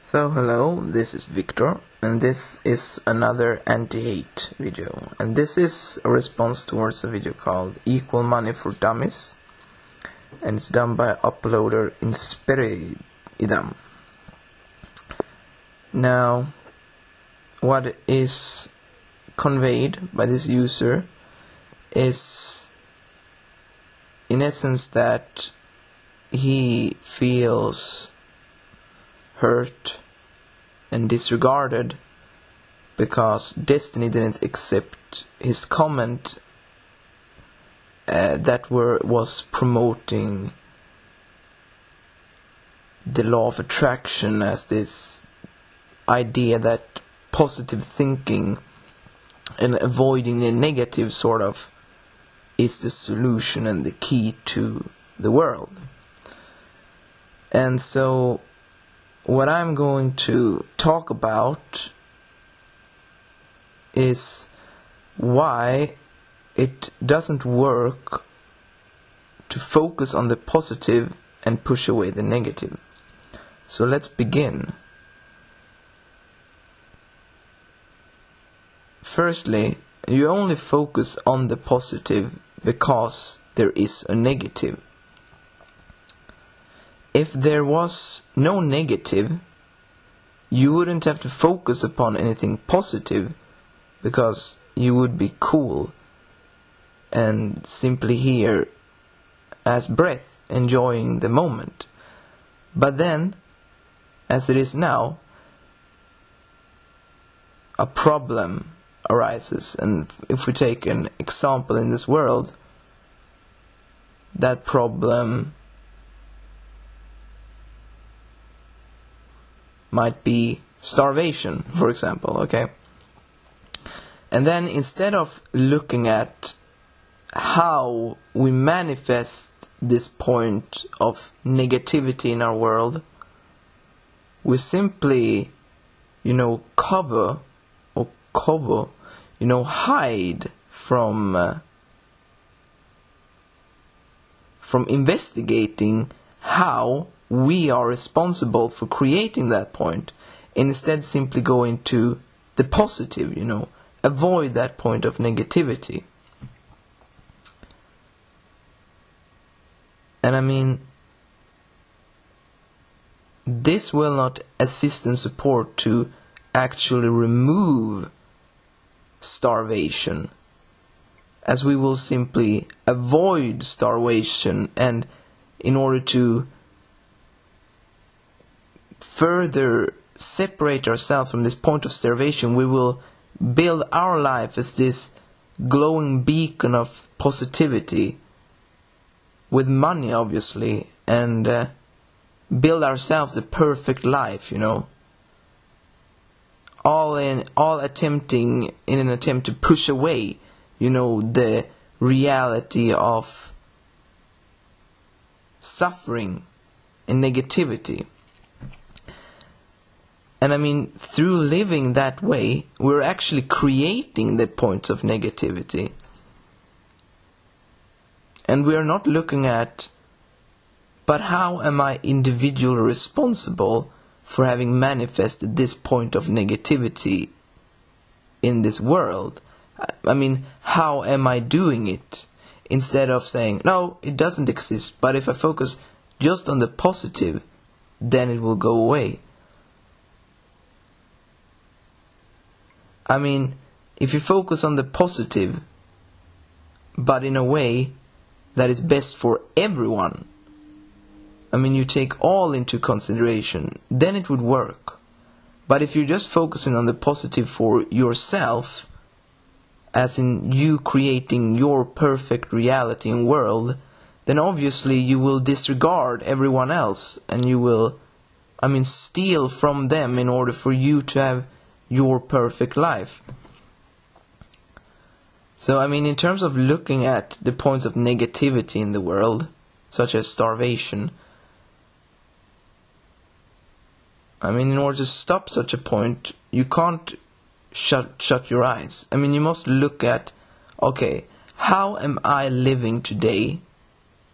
So hello, this is Victor, and this is another anti-hate video, and this is a response towards a video called Equal Money for Dummies, and it's done by uploader Inspiridam. Now, what is conveyed by this user is in essence that he feels hurt and disregarded because Destiny didn't accept his comment that was promoting the law of attraction as this idea that positive thinking and avoiding the negative sort of is the solution and the key to the world. And so what I'm going to talk about is why it doesn't work to focus on the positive and push away the negative. So let's begin. Firstly, you only focus on the positive because there is a negative. If there was no negative, you wouldn't have to focus upon anything positive because you would be cool and simply here as breath, enjoying the moment. But then, as it is now, a problem arises, and if we take an example in this world, that problem might be starvation, for example, okay? And then instead of looking at how we manifest this point of negativity in our world, we simply, hide from investigating how we are responsible for creating that point, and instead simply go into the positive, avoid that point of negativity. And this will not assist and support to actually remove starvation, as we will simply avoid starvation, and in order to further separate ourselves from this point of starvation, we will build our life as this glowing beacon of positivity with money, obviously, and build ourselves the perfect life, all attempting in an attempt to push away the reality of suffering and negativity. And through living that way, we're actually creating the points of negativity. And we are not looking at, but how am I individually responsible for having manifested this point of negativity in this world? How am I doing it? Instead of saying, no, it doesn't exist, but if I focus just on the positive, then it will go away. If you focus on the positive, but in a way that is best for everyone, you take all into consideration, then it would work. But if you're just focusing on the positive for yourself, as in you creating your perfect reality and world, then obviously you will disregard everyone else, and you will, steal from them in order for you to have your perfect life. So, in terms of looking at the points of negativity in the world, such as starvation, in order to stop such a point, you can't shut your eyes. You must look at, okay, how am I living today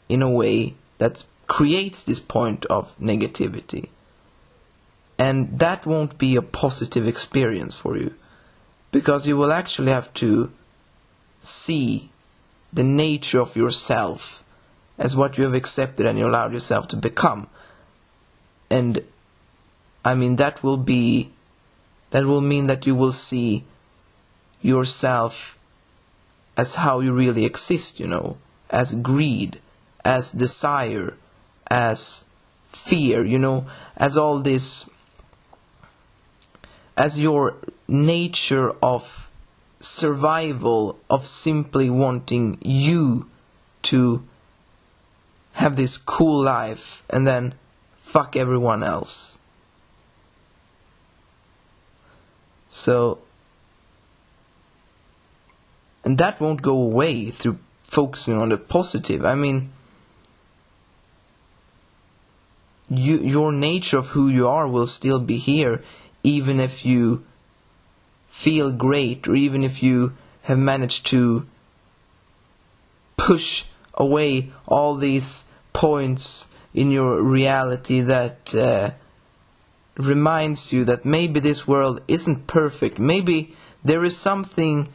in a way that creates this point of negativity? And that won't be a positive experience for you, because you will actually have to see the nature of yourself as what you have accepted and you allowed yourself to become. And I mean, that will mean that you will see yourself as how you really exist, as greed, as desire, as fear, as all this, as your nature of survival, of simply wanting you to have this cool life and then fuck everyone else. So, and that won't go away through focusing on the positive. I mean, your nature of who you are will still be here, even if you feel great, or even if you have managed to push away all these points in your reality that reminds you that maybe this world isn't perfect. Maybe there is something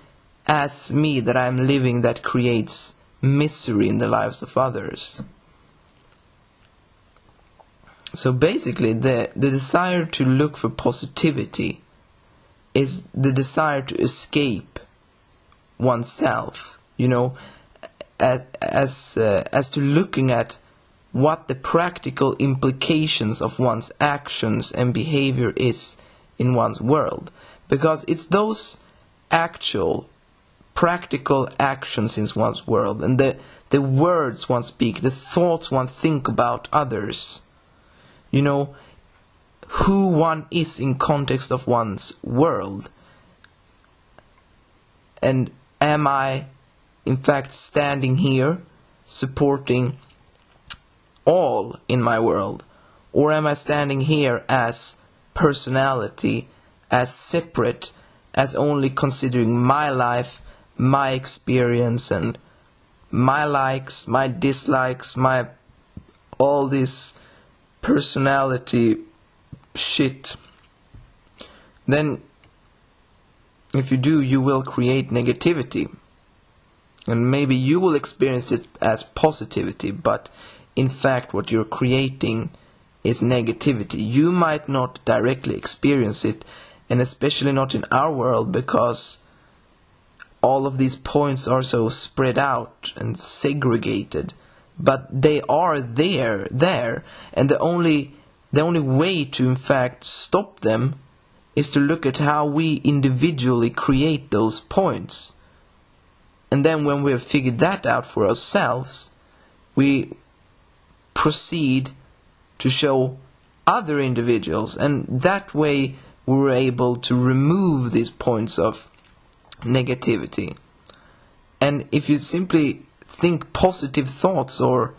as me that I'm living that creates misery in the lives of others. So basically, the desire to look for positivity is the desire to escape oneself, as to looking at what the practical implications of one's actions and behavior is in one's world. Because it's those actual, practical actions in one's world, and the words one speaks, the thoughts one think about others, who one is in context of one's world. And am I, in fact, standing here supporting all in my world? Or am I standing here as personality, as separate, as only considering my life, my experience, and my likes, my dislikes, my all this personality shit? Then if you do, you will create negativity, and maybe you will experience it as positivity, but in fact what you're creating is negativity. You might not directly experience it, and especially not in our world, because all of these points are so spread out and segregated, but they are there, and the only way to in fact stop them is to look at how we individually create those points. And then when we have figured that out for ourselves, we proceed to show other individuals, and that way we're able to remove these points of negativity. And if you simply think positive thoughts, or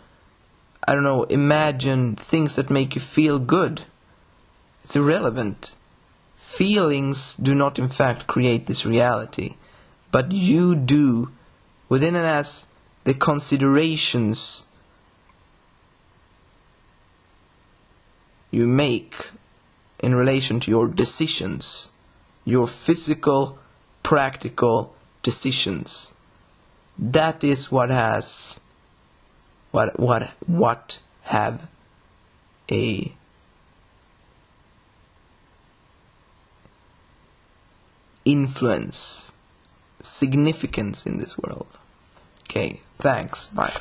imagine things that make you feel good, it's irrelevant. Feelings do not in fact create this reality, but you do, within and as the considerations you make in relation to your decisions, your physical, practical decisions. That is what have a influence, significance in this world. Okay, thanks, bye.